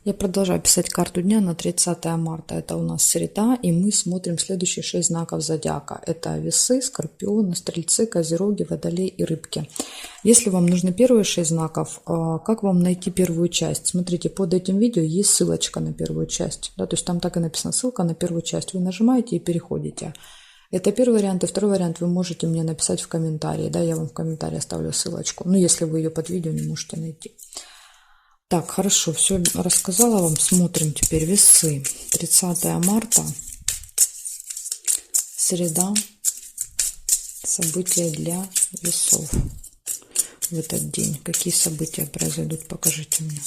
Я продолжаю писать карту дня на 30 марта. Это у нас среда, и мы смотрим следующие 6 знаков зодиака. Это весы, скорпионы, стрельцы, козероги, водолей и рыбки. Если вам нужны первые 6 знаков, как вам найти первую часть? Смотрите, под этим видео есть ссылочка на первую часть. Да, то есть там так и написано, ссылка на первую часть. Вы нажимаете и переходите. Это первый вариант. И второй вариант вы можете мне написать в комментарии. Да, я вам в комментарии оставлю ссылочку. Ну, если вы ее под видео не можете найти. Так, хорошо, все рассказала вам. Смотрим теперь весы. 30 марта, среда. События для весов в этот день. Какие события произойдут, покажите мне.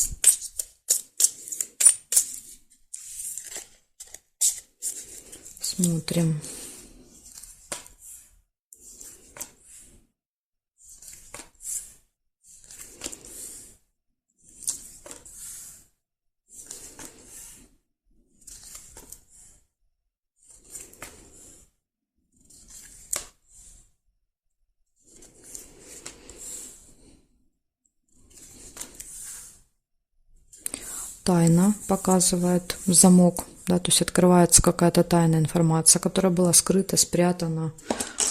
Смотрим. Тайна показывает замок, да, то есть открывается какая-то тайная информация, которая была скрыта, спрятана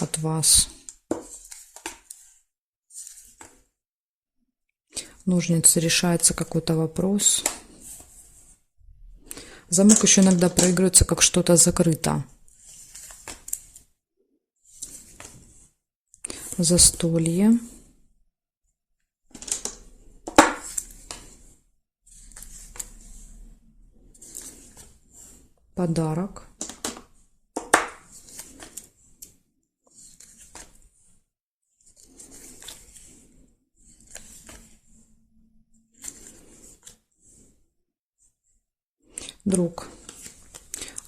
от вас. Ножницы, решается какой-то вопрос. Замок еще иногда проигрывается, как что-то закрыто. Застолье. Подарок. Друг.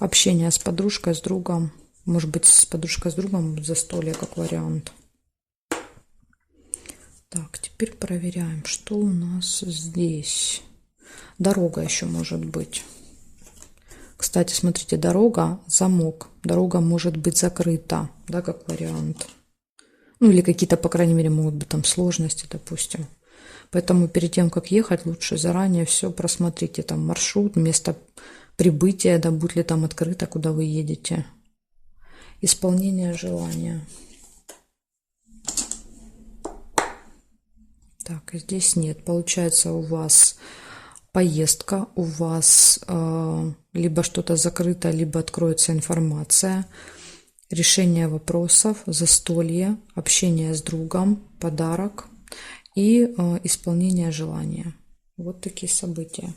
Общение с подружкой, с другом. Может быть, с подружкой, с другом застолье как вариант. Так, теперь проверяем, что у нас здесь. Дорога еще может быть. Кстати, смотрите, дорога, замок. Дорога может быть закрыта, да, как вариант. Ну, или какие-то, по крайней мере, могут быть там сложности, допустим. Поэтому перед тем, как ехать, лучше заранее все просмотрите. Там маршрут, место прибытия, да, будет ли там открыто, куда вы едете. Исполнение желания. Так, здесь нет. Получается, у вас поездка, у вас либо что-то закрыто, либо откроется информация, решение вопросов, застолье, общение с другом, подарок и исполнение желания. Вот такие события.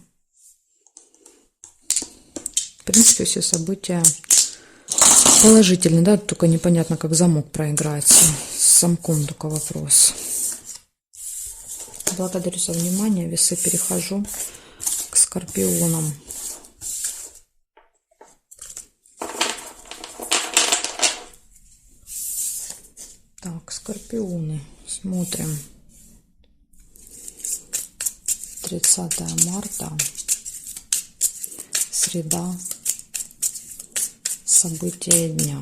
В принципе, все события положительные, да, только непонятно, как замок проиграется. С замком только вопрос. Благодарю за внимание. Весы, перехожу к скорпионам. Так, скорпионы. Смотрим. 30 марта. Среда. События дня.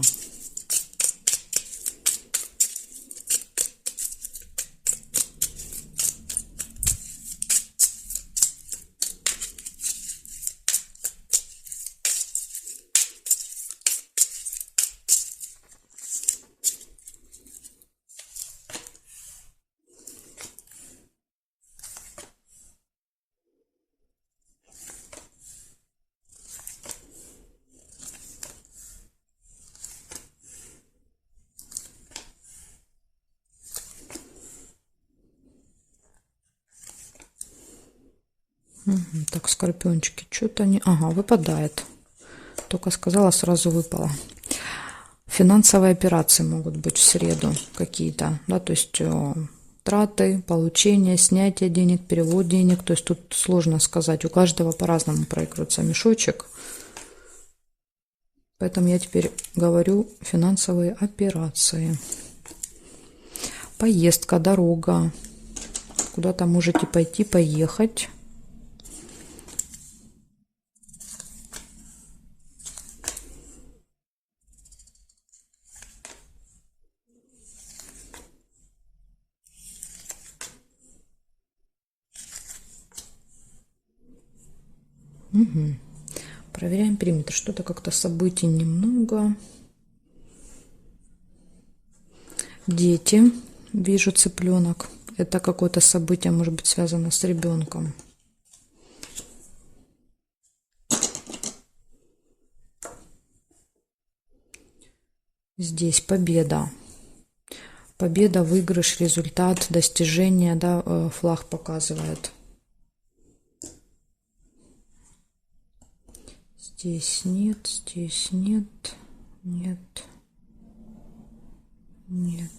Так, скорпиончики, что-то они... Ага, выпадает. Только сказала, сразу выпало. Финансовые операции могут быть в среду какие-то, да, то есть траты, получение, снятие денег, перевод денег. То есть тут сложно сказать, у каждого по-разному проигрывается мешочек. Поэтому я теперь говорю финансовые операции. Поездка, дорога. Куда-то можете пойти, поехать. Угу. Проверяем периметр. Что-то как-то событий немного. Дети. Вижу цыпленок. Это какое-то событие, может быть, связано с ребенком. Здесь победа. Победа, выигрыш, результат, достижение, да, флаг показывает. Здесь нет, нет, нет.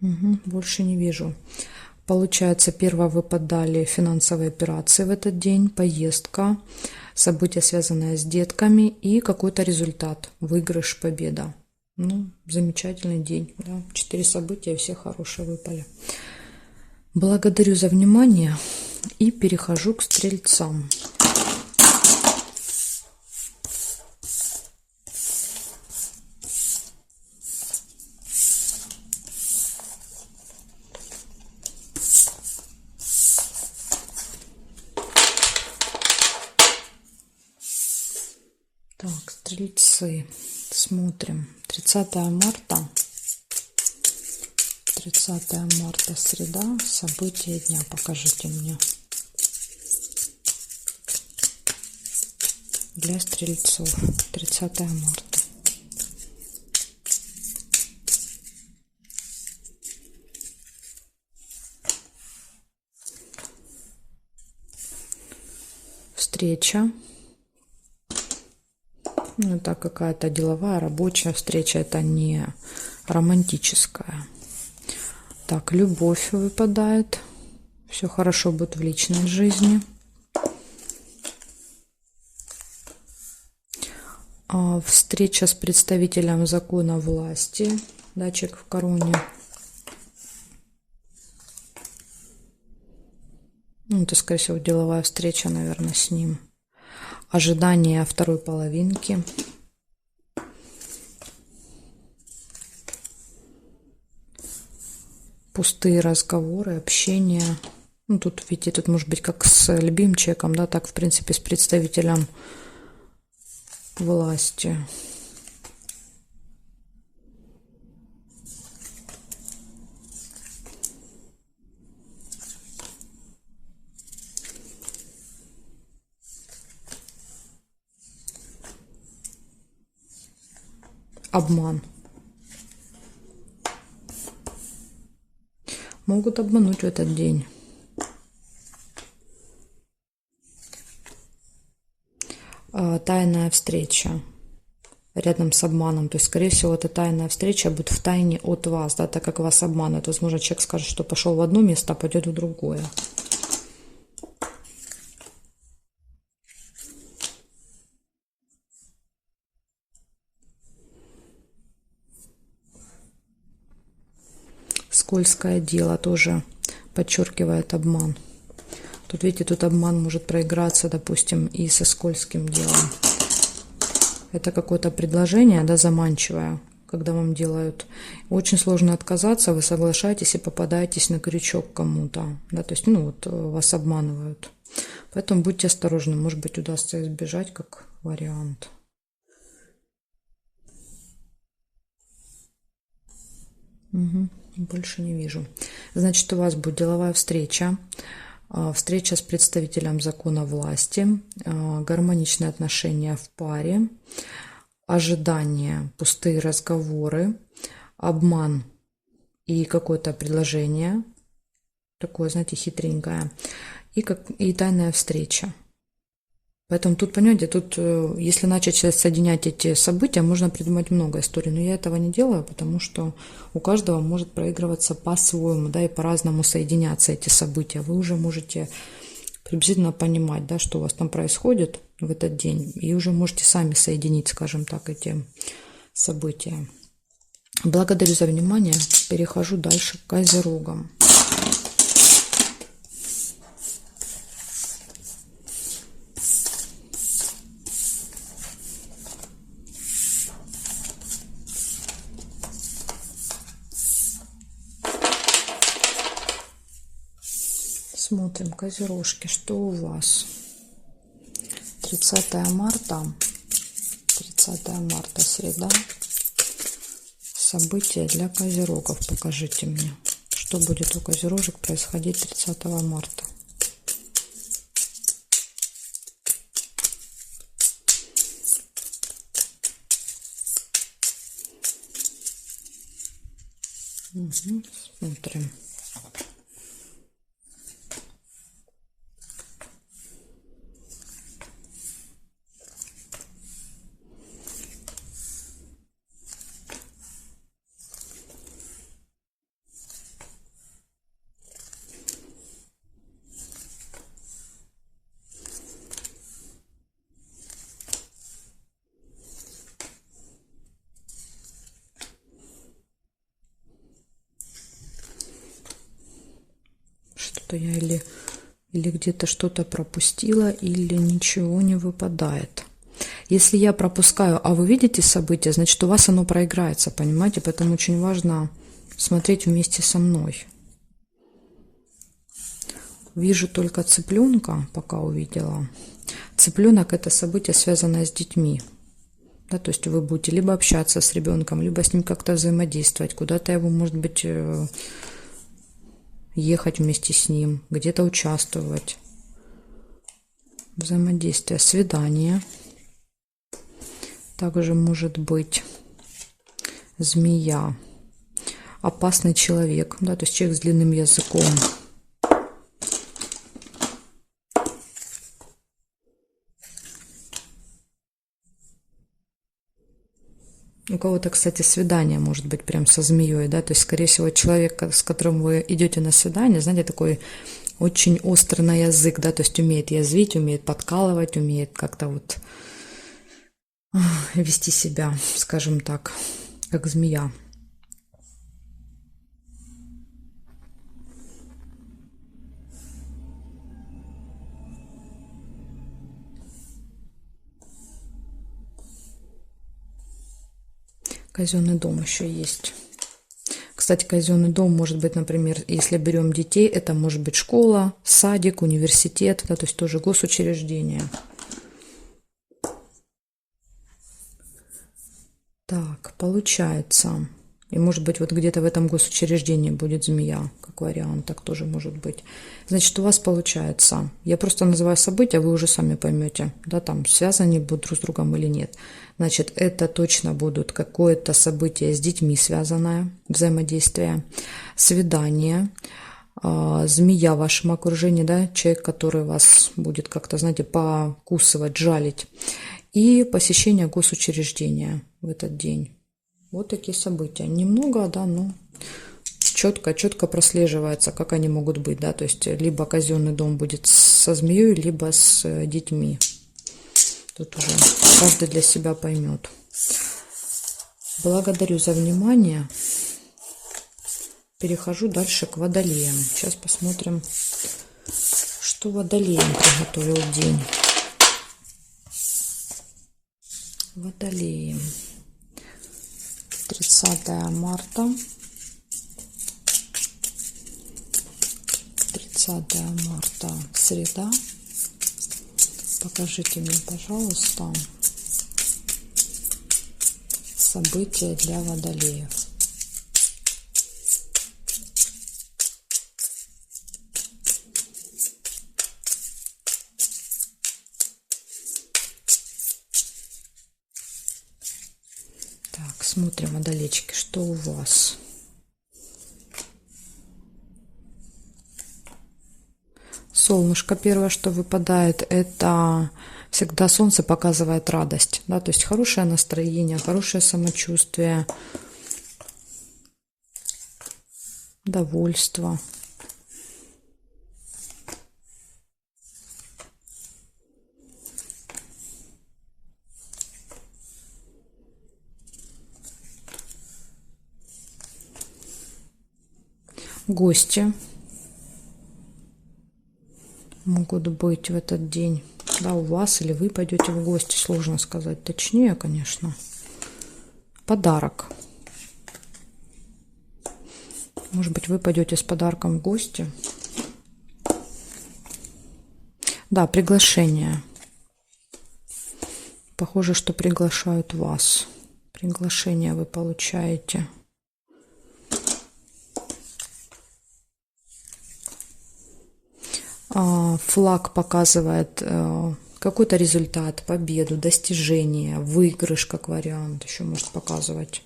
Угу, больше не вижу. Получается, первое выпадали финансовые операции в этот день, поездка, события, связанные с детками и какой-то результат, выигрыш, победа. Ну, замечательный день, да, 4 события, все хорошие выпали. Благодарю за внимание и перехожу к стрельцам. Так, стрельцы. Смотрим. 30 марта. 30 марта, среда. События дня. Покажите мне. Для стрельцов. 30 марта. Встреча. Ну, это какая-то деловая, рабочая встреча, это не романтическая. Так, любовь выпадает. Все хорошо будет в личной жизни. Встреча с представителем закона власти. Датчик в короне. Ну, это, скорее всего, деловая встреча, наверное, с ним. Ожидание второй половинки. Пустые разговоры, общение. Ну, тут, видите, тут может быть как с любимчиком, да, так, в принципе, с представителем власти. Обман. Могут обмануть в этот день. Тайная встреча рядом с обманом. То есть, скорее всего, эта тайная встреча будет в тайне от вас, да, так как вас обманывают. Возможно, человек скажет, что пошел в одно место, а пойдет в другое. Скользкое дело тоже подчеркивает обман. Тут, видите, тут обман может проиграться, допустим, и со скользким делом. Это какое-то предложение, да, заманчивое, когда вам делают. Очень сложно отказаться, вы соглашаетесь и попадаетесь на крючок кому-то. Да, то есть, ну, вот вас обманывают. Поэтому будьте осторожны, может быть, удастся избежать как вариант. Угу. Больше не вижу. Значит, у вас будет деловая встреча. Встреча с представителем закона власти, гармоничные отношения в паре, ожидания, пустые разговоры, обман и какое-то предложение, такое, знаете, хитренькое, и тайная встреча. Поэтому тут, понимаете, тут, если начать соединять эти события, можно придумать много историй. Но я этого не делаю, потому что у каждого может проигрываться по-своему, да, и по-разному соединяться эти события. Вы уже можете приблизительно понимать, да, что у вас там происходит в этот день, и уже можете сами соединить, скажем так, эти события. Благодарю за внимание. Перехожу дальше к козерогам. Смотрим, козерожки, что у вас? 30 марта, 30 марта, среда. События для козерогов покажите мне. Что будет у козерожек происходить 30 марта? Угу, смотрим. Что я или где-то что-то пропустила, или ничего не выпадает. Если я пропускаю, а вы видите события, значит, у вас оно проиграется, понимаете? Поэтому очень важно смотреть вместе со мной. Вижу только цыпленка, пока увидела. Цыпленок – это событие, связанное с детьми. Да, то есть вы будете либо общаться с ребенком, либо с ним как-то взаимодействовать, куда-то его, может быть, ехать вместе с ним, где-то участвовать. Взаимодействие, свидание. Также может быть змея, опасный человек, да, то есть человек с длинным языком. У кого-то, кстати, свидание может быть прям со змеей, да, то есть, скорее всего, человек, с которым вы идете на свидание, знаете, такой очень острый на язык, да, то есть умеет язвить, умеет подкалывать, умеет как-то вот вести себя, скажем так, как змея. Казенный дом еще есть. Кстати, казенный дом может быть, например, если берем детей, это может быть школа, садик, университет, да, то есть тоже госучреждение. Так, получается. И может быть вот где-то в этом госучреждении будет змея, как вариант, так тоже может быть. Значит, у вас получается, я просто называю события, вы уже сами поймете, да, там связаны они будут друг с другом или нет. Значит, это точно будут какое-то событие с детьми связанное, взаимодействие, свидание, змея в вашем окружении, да, человек, который вас будет как-то, знаете, покусывать, жалить, и посещение госучреждения в этот день. Вот такие события. Немного, да, но четко прослеживается, как они могут быть, да, то есть либо казенный дом будет со змеей, либо с детьми. Тут уже каждый для себя поймет. Благодарю за внимание. Перехожу дальше к водолеям. Сейчас посмотрим, что водолеям приготовил день. Водолеи. 30 марта. 30 марта, среда. Покажите мне, пожалуйста, события для водолеев. Так, смотрим, водолейчики, что у вас? Солнышко первое, что выпадает, это всегда солнце показывает радость, да, то есть хорошее настроение, хорошее самочувствие, довольство. Гости могут быть в этот день, да, у вас, или вы пойдете в гости, сложно сказать точнее, конечно. Подарок. Может быть, вы пойдете с подарком в гости. Да, приглашение. Похоже, что приглашают вас. Приглашение вы получаете. Флаг показывает какой-то результат, победу, достижение, выигрыш как вариант еще может показывать.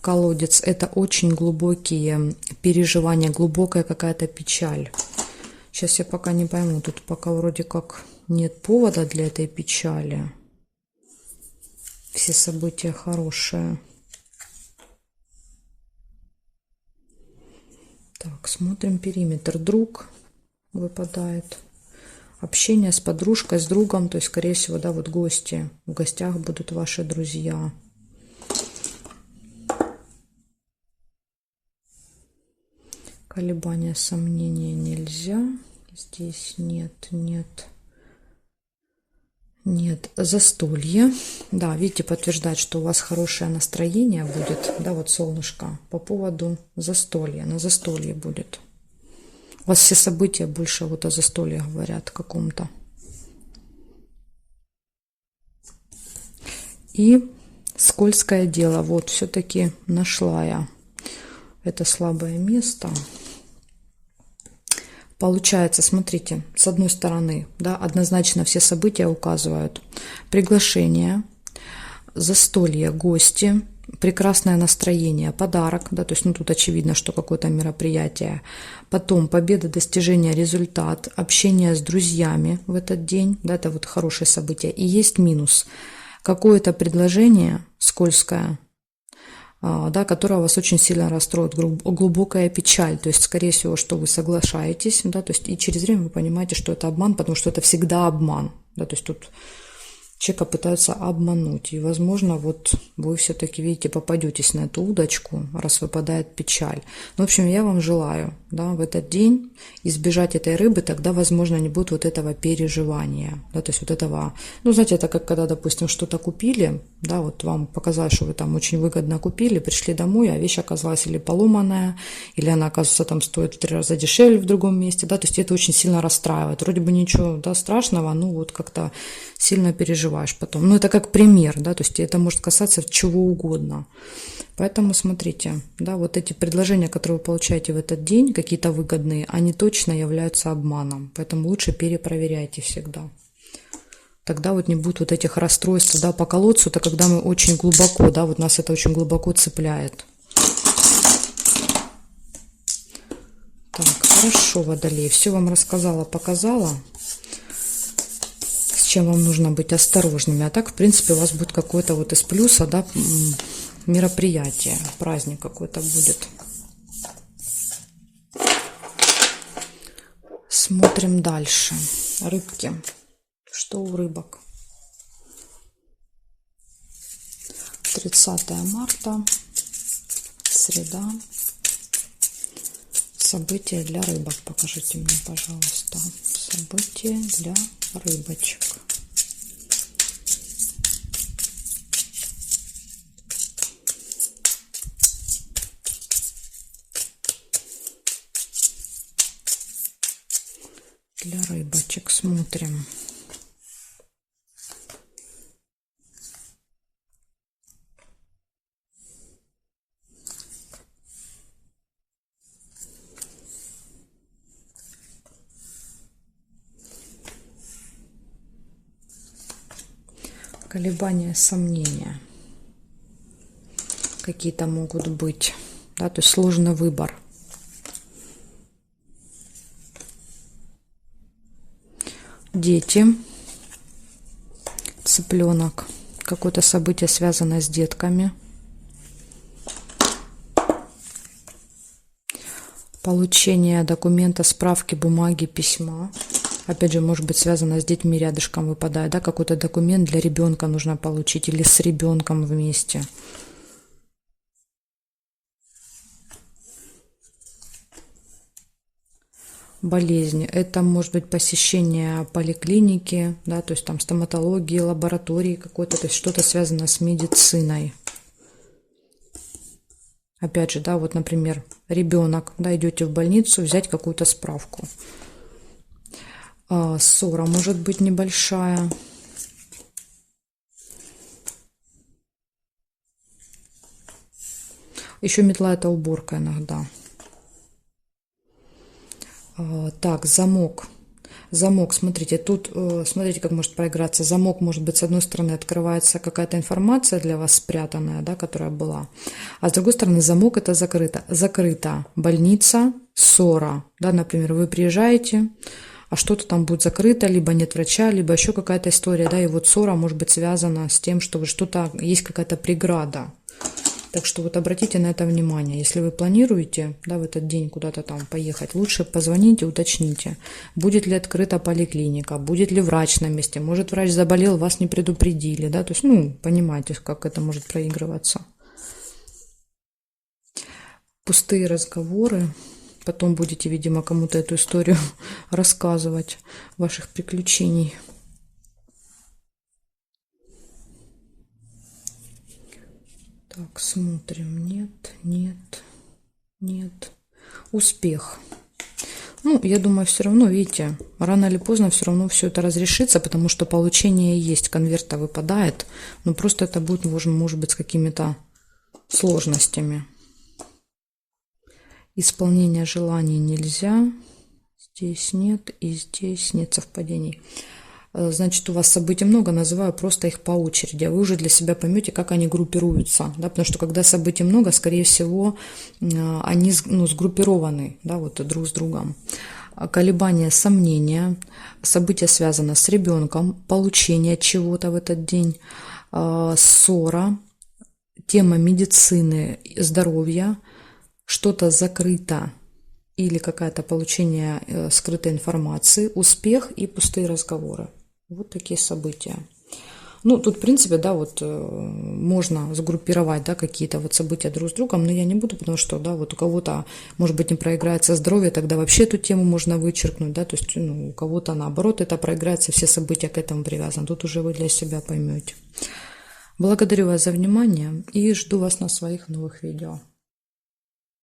Колодец – это очень глубокие переживания, глубокая какая-то печаль. Сейчас я пока не пойму, тут пока вроде как нет повода для этой печали. Все события хорошие. Так, смотрим периметр. Друг выпадает. Общение с подружкой, с другом, то есть, скорее всего, да, вот гости. В гостях будут ваши друзья. Колебания, сомнения нельзя. Здесь нет. Застолье. Да, видите, подтверждает, что у вас хорошее настроение будет. Да, вот солнышко. По поводу застолья. На застолье будет. У вас все события больше вот о застолье говорят каком-то. И скользкое дело. Вот, все-таки нашла я это слабое место. Получается, смотрите, с одной стороны, да, однозначно все события указывают. Приглашение, застолье, гости, прекрасное настроение, подарок, да, то есть, ну, тут очевидно, что какое-то мероприятие. Потом победа, достижение, результат, общение с друзьями в этот день, да, это вот хорошее событие. И есть минус. Какое-то предложение скользкое, да, которая вас очень сильно расстроит, глубокая печаль, то есть, скорее всего, что вы соглашаетесь, да, то есть, и через время вы понимаете, что это обман, потому что это всегда обман, да, то есть, тут человека пытаются обмануть, и, возможно, вот вы все-таки, видите, попадетесь на эту удочку, раз выпадает печаль. Ну, в общем, я вам желаю, да, в этот день избежать этой рыбы, тогда, возможно, не будет вот этого переживания, да, то есть, вот этого, ну, знаете, это как когда, допустим, что-то купили, да, вот вам показалось, что вы там очень выгодно купили, пришли домой, а вещь оказалась или поломанная, или она, оказывается, там стоит в 3 раза дешевле в другом месте, да, то есть, это очень сильно расстраивает. Вроде бы ничего, да, страшного, ну, вот как-то сильно переживаешь потом. Ну, это как пример, да, то есть это может касаться чего угодно. Поэтому смотрите, да, вот эти предложения, которые вы получаете в этот день, какие-то выгодные, они точно являются обманом. Поэтому лучше перепроверяйте всегда. Тогда вот не будет вот этих расстройств, да, по колодцу, это когда мы очень глубоко, да, вот нас это очень глубоко цепляет. Так, хорошо, Водолей, все вам рассказала, показала. Чем вам нужно быть осторожными. А так, в принципе, у вас будет какой-то вот из плюса, да, мероприятие, праздник какой-то будет. Смотрим дальше. Рыбки. Что у рыбок? 30 марта, среда. События для рыбок. Покажите мне, пожалуйста. События для рыбочек. Для рыбочек смотрим. Колебания, сомнения какие-то могут быть, да, то есть сложный выбор. Дети, цыпленок, какое-то событие, связанное с детками. Получение документа, справки, бумаги, письма. Опять же, может быть, связано с детьми, рядышком выпадает, да, какой-то документ для ребенка нужно получить или с ребенком вместе. Болезни. Это может быть посещение поликлиники, да, то есть там стоматологии, лаборатории какой-то, то есть что-то связано с медициной. Опять же, да, вот, например, ребенок, да, идете в больницу взять какую-то справку. Ссора может быть небольшая. Еще метла — это уборка иногда. Так, замок. Замок, смотрите, тут, смотрите, как может проиграться. Замок, может быть, с одной стороны открывается какая-то информация для вас спрятанная, да, которая была, а с другой стороны замок — это закрыто. Закрыта больница, ссора, да, например, вы приезжаете, а что-то там будет закрыто, либо нет врача, либо еще какая-то история, да, и вот ссора может быть связана с тем, что что-то, есть какая-то преграда. Так что вот обратите на это внимание. Если вы планируете, да, в этот день куда-то там поехать, лучше позвоните, уточните, будет ли открыта поликлиника, будет ли врач на месте. Может, врач заболел, вас не предупредили, да, то есть, ну, понимаете, как это может проигрываться. Пустые разговоры. Потом будете, видимо, кому-то эту историю рассказывать, ваших приключений. Так, смотрим. Нет, нет, нет. Успех. Ну, я думаю, все равно, видите, рано или поздно все равно все это разрешится, потому что получение есть, конверта выпадает, но просто это будет, может быть, с какими-то сложностями. Исполнение желаний нельзя. Здесь нет, и здесь нет совпадений. Значит, у вас событий много, называю просто их по очереди. Вы уже для себя поймете, как они группируются. Да? Потому что когда событий много, скорее всего, они сгруппированы, да, вот, друг с другом. Колебания, сомнения, события связаны с ребенком, получение чего-то в этот день, ссора, тема медицины, здоровья, что-то закрыто или какое-то получение скрытой информации, успех и пустые разговоры. Вот такие события. Ну, тут, в принципе, да, вот можно сгруппировать, да, какие-то вот события друг с другом, но я не буду, потому что, да, вот у кого-то, может быть, не проиграется здоровье, тогда вообще эту тему можно вычеркнуть, да, то есть, ну, у кого-то наоборот это проиграется, все события к этому привязаны. Тут уже вы для себя поймете. Благодарю вас за внимание и жду вас на своих новых видео.